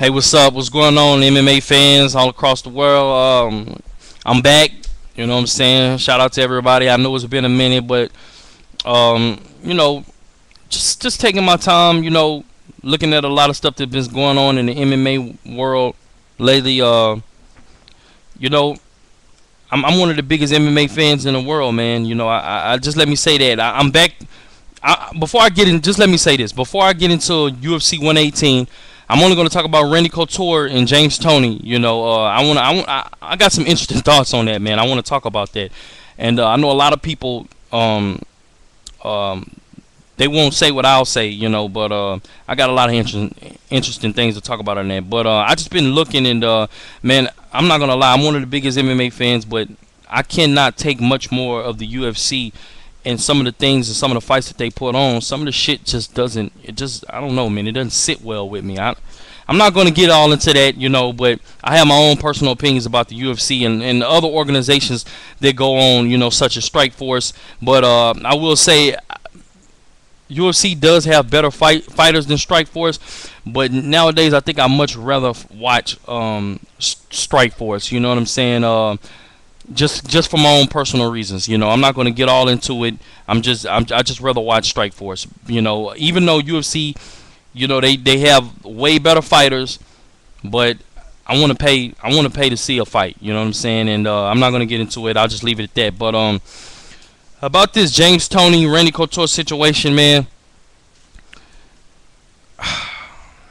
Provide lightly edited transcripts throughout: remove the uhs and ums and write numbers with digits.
Hey, what's up? What's going on, MMA fans all across the world? I'm back. You know what I'm saying? Shout out to everybody. I know it's been a minute, but you know, just taking my time. Looking at a lot of stuff that's been going on in the MMA world lately. You know, I'm one of the biggest MMA fans in the world, man. I just let me say that I'm back. Before I get in, just let me say this. Before I get into UFC 118. I'm only going to talk about Randy Couture and James Toney. I got some interesting thoughts on that, man. I want to talk about that, and I know a lot of people they won't say what I'll say, but I got a lot of interesting things to talk about on that. But I just been looking, and man, I'm not gonna lie, I'm one of the biggest MMA fans, but I cannot take much more of the UFC. And some of the things and some of the fights that they put on, some of the shit just doesn't. I don't know, man. It doesn't sit well with me. I'm not going to get all into that, but I have my own personal opinions about the UFC and the other organizations that go on, such as Strikeforce. But I will say, UFC does have better fighters than Strikeforce. But nowadays, I think I much rather watch Strikeforce. You know what I'm saying? Just for my own personal reasons, I'm not going to get all into it. I just rather watch Strikeforce. Even though UFC, they have way better fighters, but I want to pay to see a fight. You know what I'm saying? And I'm not going to get into it. I'll just leave it at that. But about this James Toney Randy Couture situation, man.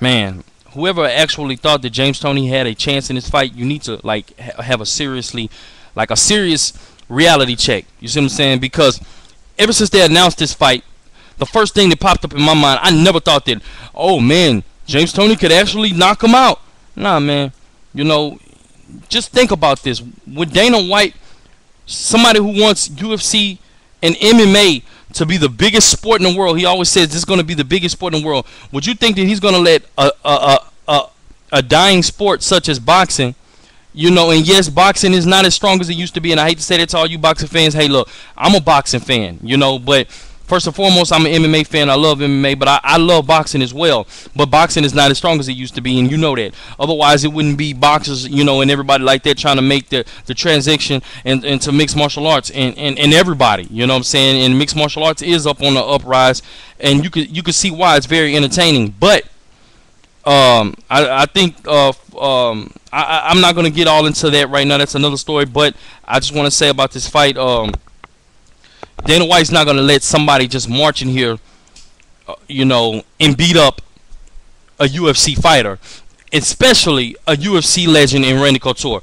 Man, whoever actually thought that James Toney had a chance in this fight, you need to have a serious reality check. You see what I'm saying? Because ever since they announced this fight, the first thing that popped up in my mind, I never thought that, oh man, James Toney could actually knock him out. Nah, man. Just think about this. With Dana White, somebody who wants UFC and MMA to be the biggest sport in the world, he always says this is going to be the biggest sport in the world. Would you think that he's going to let a dying sport such as boxing, and yes, boxing is not as strong as it used to be, and I hate to say that to all you boxing fans. Hey, look, I'm a boxing fan, but first and foremost, I'm an MMA fan. I love MMA, but I love boxing as well. But boxing is not as strong as it used to be, and you know that. Otherwise, it wouldn't be boxers, and everybody like that trying to make the transition into mixed martial arts, and everybody, you know what I'm saying? And mixed martial arts is up on the uprise, and you could see why it's very entertaining. But I think I'm not going to get all into that right now. That's another story. But I just want to say about this fight, Dana White's not going to let somebody just march in here, and beat up a UFC fighter, especially a UFC legend in Randy Couture.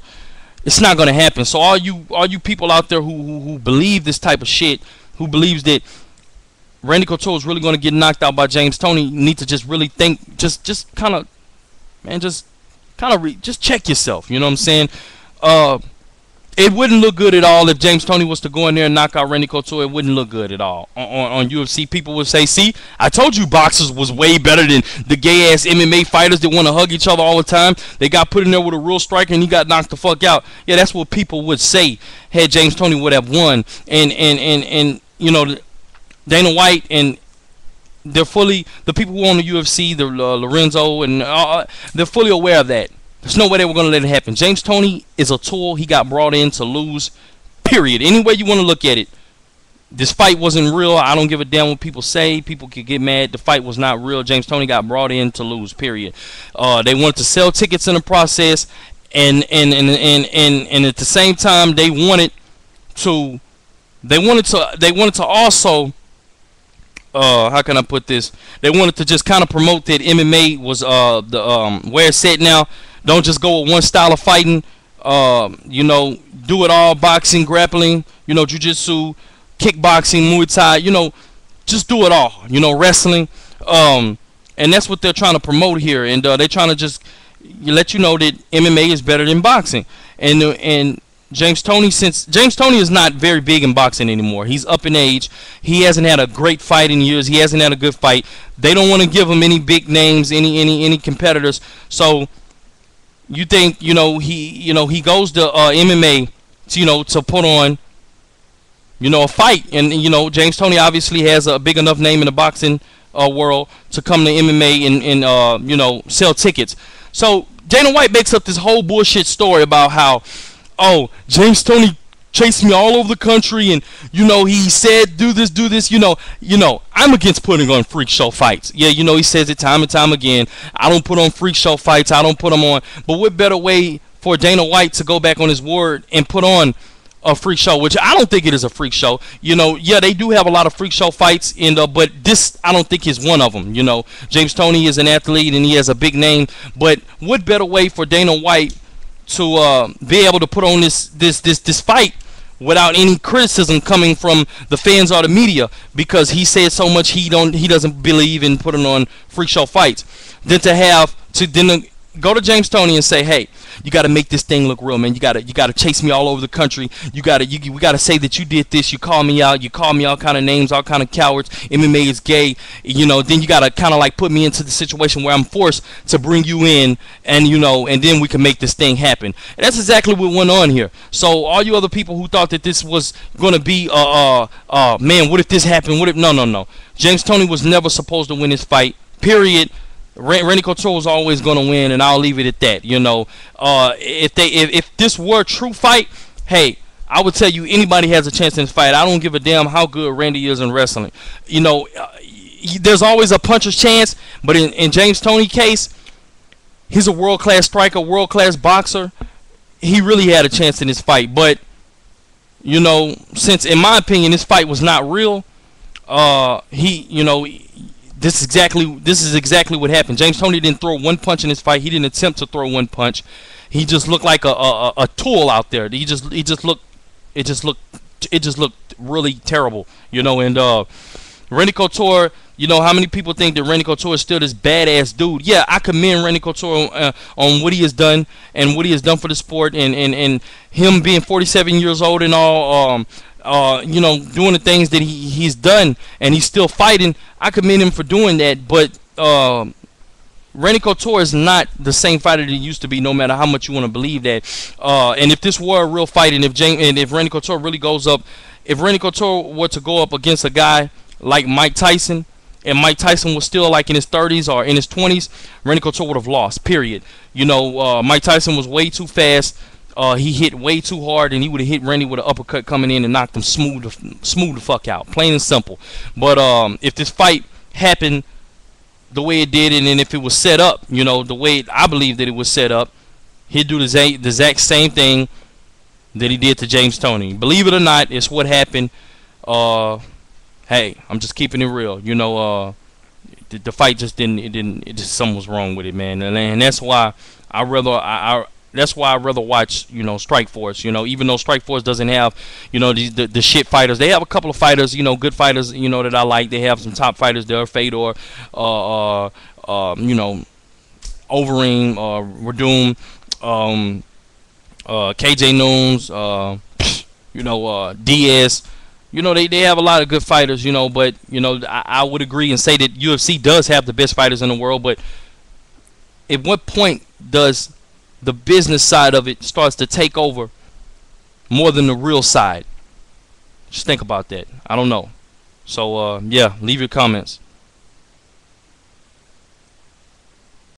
It's not going to happen. So all you people out there who believe this type of shit, who believes that Randy Couture is really going to get knocked out by James Toney, need to just really think, just check yourself. You know what I'm saying? It wouldn't look good at all if James Toney was to go in there and knock out Randy Couture. It wouldn't look good at all on UFC. People would say, "See, I told you boxers was way better than the gay ass MMA fighters that want to hug each other all the time. They got put in there with a real striker and he got knocked the fuck out." Yeah, that's what people would say had James Toney would have won. And Dana White and the people who own the UFC, the Lorenzo, and they're fully aware of that. There's no way they were going to let it happen. James Toney is a tool. He got brought in to lose, period. Any way you want to look at it. This fight wasn't real. I don't give a damn what people say. People could get mad. The fight was not real. James Toney got brought in to lose, period. They wanted to sell tickets in the process, and at the same time they wanted to also, how can I put this? They wanted to just kind of promote that MMA was where it's at now. Don't just go with one style of fighting. Do it all: boxing, grappling, jiu-jitsu, kickboxing, Muay Thai. Just do it all. Wrestling. And that's what they're trying to promote here. And they're trying to just let you know that MMA is better than boxing. And James Toney, since James Toney is not very big in boxing anymore, he's up in age. He hasn't had a great fight in years. He hasn't had a good fight. They don't want to give him any big names, any competitors. So you think he goes to MMA to put on a fight, and James Toney obviously has a big enough name in the boxing world to come to MMA and sell tickets. So Dana White makes up this whole bullshit story about how, oh, James Toney chased me all over the country, and he said do this. I'm against putting on freak show fights. Yeah, he says it time and time again. I don't put on freak show fights. I don't put them on. But what better way for Dana White to go back on his word and put on a freak show, which I don't think it is a freak show. Yeah, they do have a lot of freak show fights, but this I don't think is one of them. James Toney is an athlete and he has a big name, but what better way for Dana White to be able to put on this fight without any criticism coming from the fans or the media, because he said so much he doesn't believe in putting on freak show fights, than to go to James Toney and say, hey, you got to make this thing look real, man. You got to chase me all over the country. We got to say that you did this. You call me out. You call me all kind of names, all kind of cowards. MMA is gay. Then you got to kind of like put me into the situation where I'm forced to bring you in, and and then we can make this thing happen. And that's exactly what went on here. So all you other people who thought that this was going to be man, what if this happened? What if no. James Toney was never supposed to win this fight. Period. Randy Couture was always going to win, and I'll leave it at that. If this were a true fight, hey, I would tell you anybody has a chance in this fight. I don't give a damn how good Randy is in wrestling. There's always a puncher's chance, but in James Toney's case, he's a world-class striker, world-class boxer. He really had a chance in this fight, but since in my opinion this fight was not real, This is exactly what happened. James Toney didn't throw one punch in this fight. He didn't attempt to throw one punch. He just looked like a tool out there. It just looked really terrible, And Randy Couture, how many people think that Randy Couture is still this badass dude? Yeah, I commend Randy Couture on what he has done and what he has done for the sport, and him being 47 years old and all. Doing the things that he's done, and he's still fighting. I commend him for doing that, but Randy Couture is not the same fighter that he used to be, no matter how much you want to believe that. And if this were a real fight, and if Randy Couture really goes up, if Randy Couture were to go up against a guy like Mike Tyson, and Mike Tyson was still like in his 30s or in his 20s, Randy Couture would have lost, period. Mike Tyson was way too fast. He hit way too hard, and he would have hit Randy with an uppercut coming in and knocked him smooth the fuck out, plain and simple. But if this fight happened the way it did, and then if it was set up, the way I believe that it was set up, he'd do the exact same thing that he did to James Toney. Believe it or not, it's what happened. Hey, I'm just keeping it real. The fight just something was wrong with it, man, and that's why That's why I'd rather watch, Strikeforce. Even though Strikeforce doesn't have, the shit fighters. They have a couple of fighters, good fighters, that I like. They have some top fighters there, Fedor, Overeem, Verdum, KJ Noons, Diaz. They have a lot of good fighters, but, I would agree and say that UFC does have the best fighters in the world, but at what point does the business side of it starts to take over more than the real side? Just think about that. I don't know. So, yeah, leave your comments.